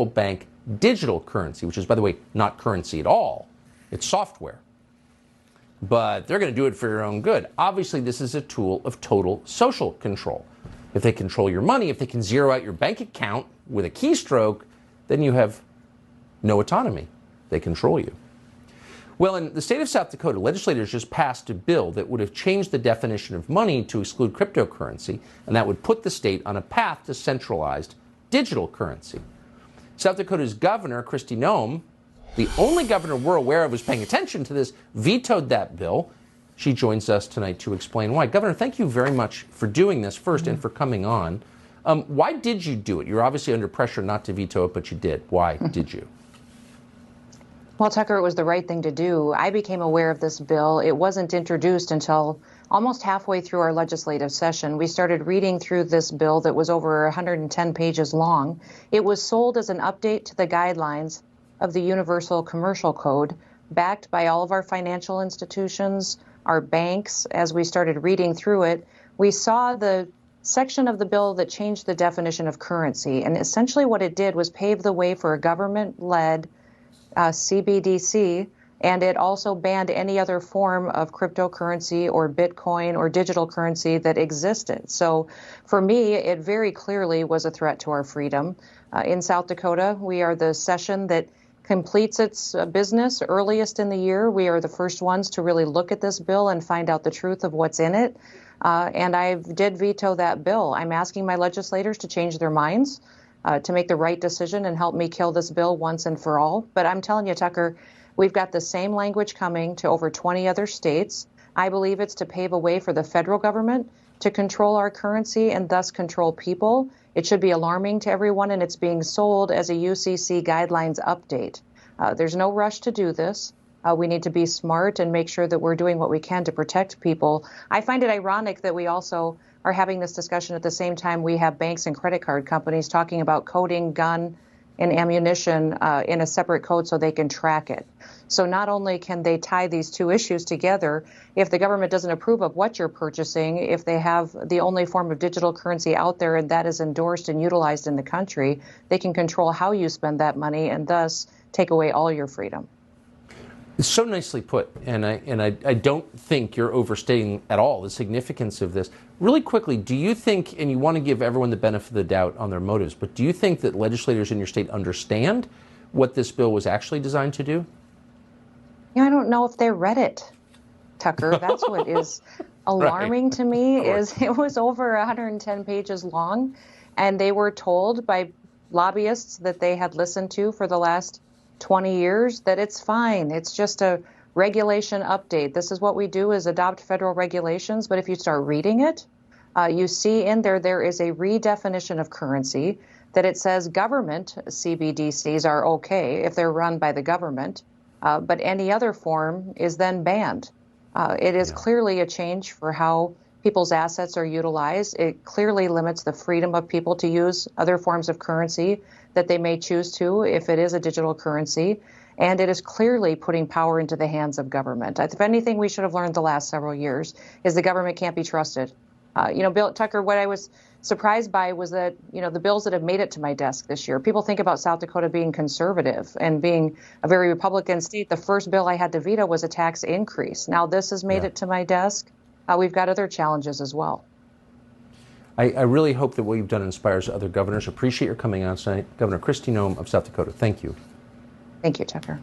bank digital currency, which is, by the way, not currency at all. It's software. But they're going to do it for your own good. Obviously, this is a tool of total social control. If they control your money, if they can zero out your bank account with a keystroke, then you have no autonomy. They control you. Well, in the state of South Dakota, legislators just passed a bill that would have changed the definition of money to exclude cryptocurrency, and that would put the state on a path to centralized digital currency. South Dakota's governor, Kristi Noem, the only governor we're aware of who's paying attention to this, vetoed that bill. She joins us tonight to explain why. Governor, thank you very much for doing this first and for coming on. Why did you do it? You're obviously under pressure not to veto it, but you did. Why did you? Well, Tucker, it was the right thing to do. I became aware of this bill. It wasn't introduced until almost halfway through our legislative session. We started reading through this bill that was over 110 pages long. It was sold as an update to the guidelines of the Universal Commercial Code, backed by all of our financial institutions, our banks. As we started reading through it, we saw the section of the bill that changed the definition of currency. And essentially what it did was pave the way for a government-led CBDC, and it also banned any other form of cryptocurrency or Bitcoin or digital currency that existed. So for me, it very clearly was a threat to our freedom. In South Dakota, we are the session that completes its business earliest in the year. We are the first ones to really look at this bill and find out the truth of what's in it. And I did veto that bill. I'm asking my legislators to change their minds, to make the right decision and help me kill this bill once and for all. But I'm telling you, Tucker, we've got the same language coming to over 20 other states. I believe it's to pave a way for the federal government to control our currency and thus control people. It should be alarming to everyone, and it's being sold as a UCC guidelines update. There's no rush to do this. We need to be smart and make sure that we're doing what we can to protect people. I find it ironic that we also are having this discussion at the same time we have banks and credit card companies talking about coding gun and ammunition in a separate code so they can track it. So not only can they tie these two issues together, if the government doesn't approve of what you're purchasing, if they have the only form of digital currency out there and that is endorsed and utilized in the country, they can control how you spend that money and thus take away all your freedom. It's so nicely put, and I don't think you're overstating at all the significance of this. Really quickly, do you think, and you want to give everyone the benefit of the doubt on their motives, but do you think that legislators in your state understand what this bill was actually designed to do? You know, I don't know if they read it, Tucker. That's what is alarming to me, is it was over 110 pages long, and they were told by lobbyists that they had listened to for the last 20 years that it's fine. It's just a regulation update. This is what we do, is adopt federal regulations. But if you start reading it, you see in there is a redefinition of currency, that it says government CBDCs are okay if they're run by the government, but any other form is then banned. It is clearly a change for how people's assets are utilized. It clearly limits the freedom of people to use other forms of currency that they may choose to if it is a digital currency. And it is clearly putting power into the hands of government. If anything we should have learned the last several years is the government can't be trusted. Bill Tucker, what I was surprised by was that, the bills that have made it to my desk this year, people think about South Dakota being conservative and being a very Republican state. The first bill I had to veto was a tax increase. Now this has made it to my desk. We've got other challenges as well. I really hope that what you've done inspires other governors. Appreciate your coming on tonight. Governor Kristi Noem of South Dakota. Thank you. Thank you, Tucker.